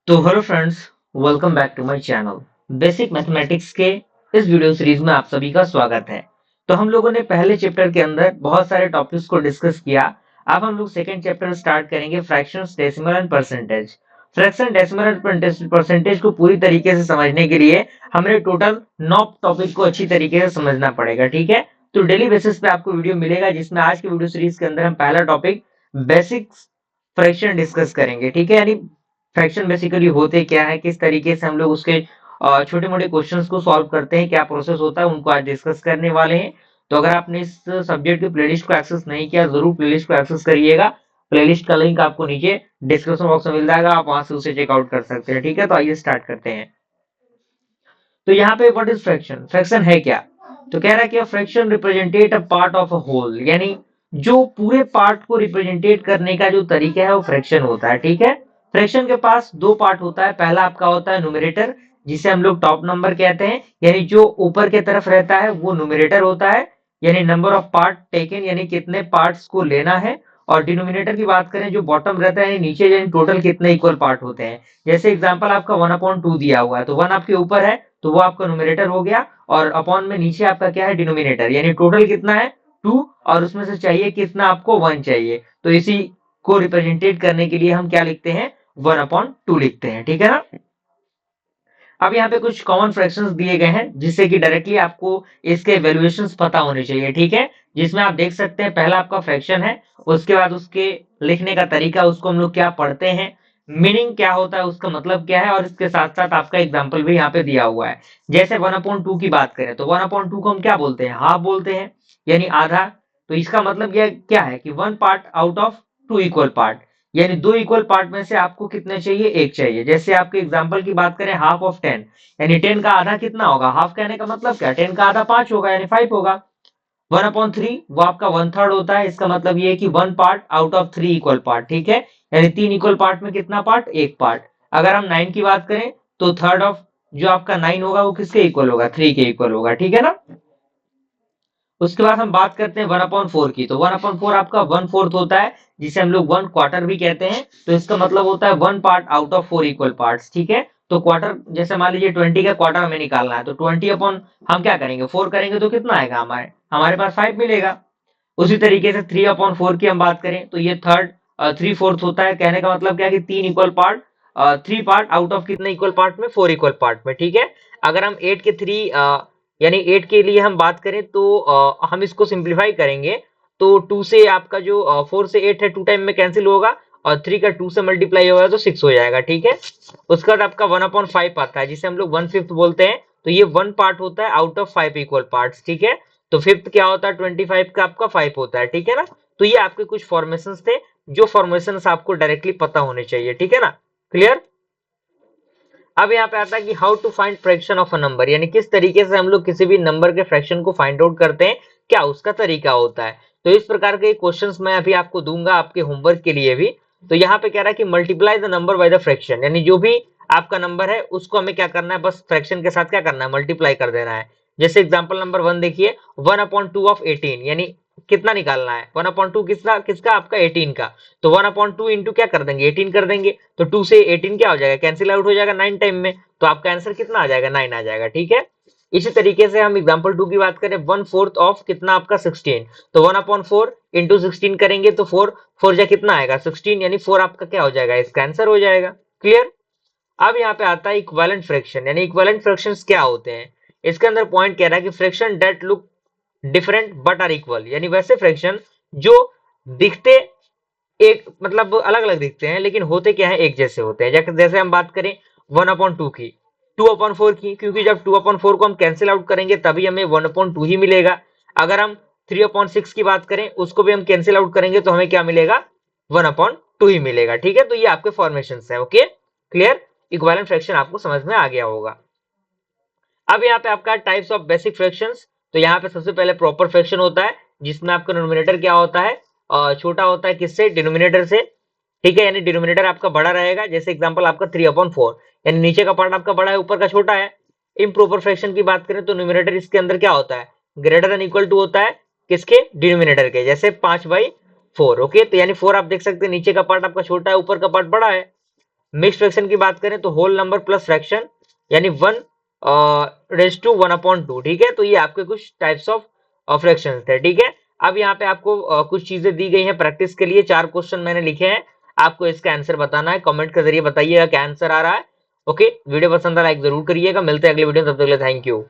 तो hello friends, welcome back to my channel. Basic mathematics के इस वीडियो सीरीज में आप सभी का स्वागत है। तो हम लोगों ने पहले चैप्टर के अंदर बहुत सारे टॉपिक्स को डिस्कस किया। अब हम लोग सेकंड चैप्टर स्टार्ट करेंगे, fractions, decimal and percentage. Fraction, decimal and percentage को पूरी तरीके से समझने के लिए हमें टोटल 9 टॉपिक को अच्छी तरीके से समझना पड़ेगा, ठीक है। तो डेली बेसिस पे आपको वीडियो मिलेगा, जिसमें आज की वीडियो सीरीज के अंदर हम पहला टॉपिक बेसिक फ्रैक्शन डिस्कस करेंगे, ठीक है। यानी फ्रैक्शन बेसिकली होते क्या है, किस तरीके से हम लोग उसके छोटे मोटे क्वेश्चंस को सॉल्व करते हैं, क्या प्रोसेस होता है, उनको आज डिस्कस करने वाले हैं। तो अगर आपने इस सब्जेक्ट की प्लेलिस्ट को एक्सेस नहीं किया, जरूर प्लेलिस्ट को एक्सेस करिएगा। प्लेलिस्ट का लिंक आपको नीचे डिस्क्रिप्शन बॉक्स में मिल जाएगा, आप वहां से उसे चेकआउट कर सकते हैं, ठीक है। तो आइए स्टार्ट करते हैं। तो यहाँ पे व्हाट इज फ्रैक्शन, फ्रैक्शन है क्या। तो कह रहा है कि fraction represent a part of a whole, यानी जो पूरे पार्ट को रिप्रेजेंटेट करने का जो तरीका है वो फ्रैक्शन होता है, ठीक है। फ्रैक्शन के पास दो पार्ट होता है। पहला आपका होता है न्यूमरेटर, जिसे हम लोग टॉप नंबर कहते हैं, यानी जो ऊपर के तरफ रहता है वो न्यूमरेटर होता है, यानी नंबर ऑफ पार्ट टेकन, यानी कितने पार्ट्स को लेना है। और डिनोमिनेटर की बात करें, जो बॉटम रहता है, यानी नीचे, यानी टोटल कितने इक्वल पार्ट होते हैं। जैसे एग्जांपल आपका 1/2 दिया हुआ है, तो 1 आपके ऊपर है तो वो आपका न्यूमरेटर हो गया, और अपॉन में नीचे आपका क्या है, डिनोमिनेटर, यानी टोटल कितना है 2, और उसमें से चाहिए कितना आपको 1 चाहिए। तो इसी को रिप्रेजेंटेट करने के लिए हम क्या लिखते हैं, 1/2 लिखते हैं, ठीक है ना। अब यहाँ पे कुछ कॉमन फ्रैक्शंस दिए गए हैं, जिससे कि डायरेक्टली आपको इसके वैल्यूएशंस पता होने चाहिए, ठीक है। जिसमें आप देख सकते हैं पहला आपका फ्रैक्शन है, उसके बाद उसके लिखने का तरीका, उसको हम लोग क्या पढ़ते हैं, मीनिंग क्या होता है, उसका मतलब क्या है, और इसके साथ साथ आपका एग्जाम्पल भी यहाँ पे दिया हुआ है। जैसे 1/2 की बात करें तो 1/2 को हम क्या बोलते हैं, हाफ बोलते हैं, यानी आधा। तो इसका मतलब यह क्या है कि 1 part out of 2 equal part, यानी 2 इक्वल पार्ट में से आपको कितने चाहिए, एक चाहिए। जैसे आपके एग्जांपल की बात करें, हाफ ऑफ 10, यानी 10 का आधा कितना होगा, हाफ कहने का मतलब क्या, 10 का आधा 5 होगा, यानी 5 होगा। 1/3 वो आपका 1/3 होता है, इसका मतलब ये है कि 1 part out of 3 equal part, ठीक है। यानी 3 इक्वल पार्ट में कितना पार्ट, एक पार्ट। अगर हम 9 की बात करें तो थर्ड ऑफ जो आपका 9 होगा वो किसके इक्वल होगा, 3 के इक्वल होगा, ठीक है ना। उसके बाद हम बात करते हैं 1/4 की, तो 1/4 आपका 1/4 होता है, जिसे हम लोग 1 क्वार्टर भी कहते हैं। तो इसका मतलब होता है 1 part out of 4 equal parts, ठीक है। तो क्वार्टर, जैसे मान लीजिए 20 का क्वार्टर हमें निकालना है, तो 20 अपॉन हम क्या करेंगे, 4 करेंगे, तो कितना आएगा, हमारे हमारे पास 5 मिलेगा। उसी तरीके से 3/4 की हम बात करें तो ये थर्ड 3/4 होता है। कहने का मतलब क्या है कि 3 equal part, 3 part out of कितने इक्वल पार्ट में, 4 इक्वल पार्ट में, ठीक है। अगर हम 8 के 3 यानी 8 के लिए हम बात करें तो हम इसको सिंप्लीफाई करेंगे, तो 2 से आपका जो 4 से 8 है 2 टाइम में कैंसिल होगा, और 3 का 2 से मल्टीप्लाई होगा तो 6 हो जाएगा, ठीक है। उसके बाद आपका 1/5 आता है, जिसे हम लोग 1/5 बोलते हैं। तो ये 1 पार्ट होता है आउट ऑफ 5 इक्वल पार्ट्स, ठीक है। तो फिफ्थ क्या होता है, 25 का आपका 5 होता है, ठीक है ना। तो ये आपके कुछ फॉर्मेशंस थे, जो फॉर्मेशंस आपको डायरेक्टली पता होने चाहिए, ठीक है ना। क्लियर। अब यहाँ पे आता है कि how to find fraction of a number, यानी किस तरीके से हम लोग किसी भी नंबर के फ्रैक्शन को फाइंड आउट करते हैं, क्या उसका तरीका होता है। तो इस प्रकार के क्वेश्चंस मैं अभी आपको दूंगा आपके होमवर्क के लिए भी। तो यहाँ पे कह रहा है कि multiply the number by the fraction, यानी जो भी आपका नंबर है उसको हमें क्या करना है, बस फ्रैक्शन के साथ क्या करना है, मल्टीप्लाई कर देना है। जैसे एग्जाम्पल नंबर 1 देखिए, 1/2 ऑफ 18, यानी कितना निकालना है, 1/2 किसका किसका, आपका 18 का। तो 1/2 इंटू क्या कर देंगे, 18 कर देंगे, तो 2 से 18 क्या हो जाएगा, कैंसिल आउट हो जाएगा 9 टाइम में, तो आपका आंसर कितना आ जाएगा, 9 आ जाएगा, ठीक है। इसी तरीके से हम एग्जांपल 2 की बात करें, 1/4 ऑफ कितना आपका 16, तो 1/4 इंटू 16 करेंगे तो 4 4 जा कितना आएगा 16, यानी 4 आपका क्या हो जाएगा, इसका आंसर हो जाएगा। क्लियर। अब यहाँ पे आता है इक्विवेलेंट फ्रैक्शन, यानी इक्विवेलेंट फ्रैक्शंस क्या होते हैं। इसके अंदर पॉइंट कह रहा है कि fraction that look different but are equal, यानी वैसे फ्रैक्शन जो दिखते एक मतलब अलग अलग दिखते हैं, लेकिन होते क्या है, एक जैसे होते हैं। जैसे हम बात करें 1/2 की, 2/4 की, क्योंकि जब 2/4 को हम कैंसिल आउट करेंगे तभी हमें 1/2 ही मिलेगा। अगर हम 3/6 की बात करें, उसको भी हम कैंसिल आउट करेंगे तो हमें क्या मिलेगा, 1/2 ही मिलेगा, ठीक है। तो ये आपके फॉर्मेशन है, ओके। क्लियर। इक्विवेलेंट फ्रैक्शन आपको समझ में आ गया होगा। अब यहाँ पे आपका टाइप्स ऑफ बेसिक फ्रैक्शंस। तो यहाँ पे सबसे पहले प्रॉपर फ्रैक्शन होता है, जिसमें आपका डिनोमिनेटर क्या होता है, छोटा होता है किससे, डिनोमिनेटर से, ठीक है। यानी डिनोमिनेटर आपका बड़ा रहेगा, जैसे एग्जांपल आपका 3/4, यानी नीचे का पार्ट आपका बड़ा है, ऊपर का छोटा है। इम्प्रॉपर फ्रैक्शन की बात करें तो न्यूमिनेटर इसके अंदर क्या होता है, ग्रेटर देन इक्वल टू होता है, किसके, डिनोमिनेटर के, जैसे 5/4, ओके। तो यानी 4 आप देख सकते हैं, नीचे का पार्ट आपका छोटा है, ऊपर का पार्ट बड़ा है। मिक्स फ्रैक्शन की बात करें तो होल नंबर प्लस फ्रैक्शन यानी 1:1/2, ठीक है। तो ये आपके कुछ टाइप्स ऑफ फ्रैक्शन थे, ठीक है। अब यहाँ पे आपको कुछ चीजें दी गई हैं प्रैक्टिस के लिए, 4 क्वेश्चन मैंने लिखे हैं, आपको इसका आंसर बताना है। कमेंट के जरिए बताइएगा क्या आंसर आ रहा है। ओके, वीडियो पसंद आ लाइक जरूर करिएगा। मिलते हैं अगले वीडियो में, तब तक के लिए थैंक यू।